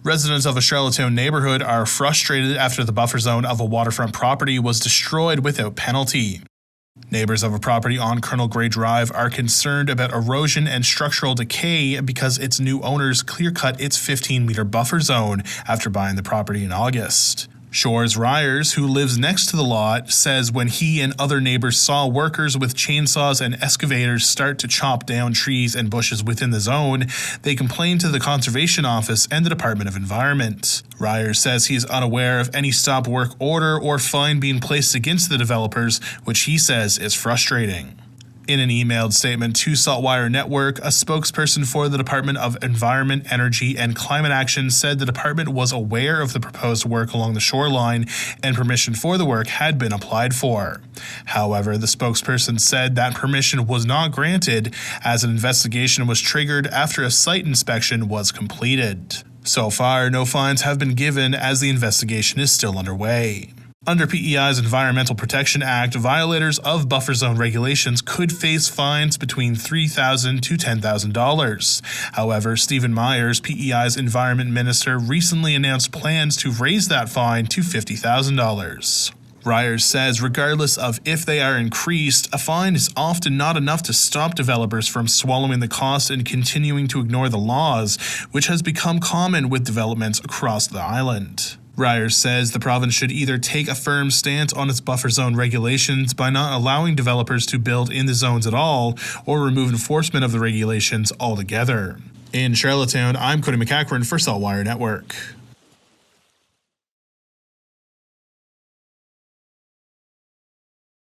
Residents of a Charlottetown neighborhood are frustrated after the buffer zone of a waterfront property was destroyed without penalty. Neighbors of a property on Colonel Gray Drive are concerned about erosion and structural decay because its new owners clear-cut its 15-meter buffer zone after buying the property in August. Shores Ryers, who lives next to the lot, says when he and other neighbors saw workers with chainsaws and excavators start to chop down trees and bushes within the zone, they complained to the Conservation Office and the Department of Environment. Ryers says he is unaware of any stop work order or fine being placed against the developers, which he says is frustrating. In an emailed statement to SaltWire Network, a spokesperson for the Department of Environment, Energy, and Climate Action said the department was aware of the proposed work along the shoreline and permission for the work had been applied for. However, the spokesperson said that permission was not granted as an investigation was triggered after a site inspection was completed. So far, no fines have been given as the investigation is still underway. Under PEI's Environmental Protection Act, violators of buffer zone regulations could face fines between $3,000 to $10,000. However, Stephen Myers, PEI's Environment Minister, recently announced plans to raise that fine to $50,000. Ryers says regardless of if they are increased, a fine is often not enough to stop developers from swallowing the cost and continuing to ignore the laws, which has become common with developments across the island. Ryers says the province should either take a firm stance on its buffer zone regulations by not allowing developers to build in the zones at all, or remove enforcement of the regulations altogether. In Charlottetown, I'm Cody McEachern for SaltWire Network.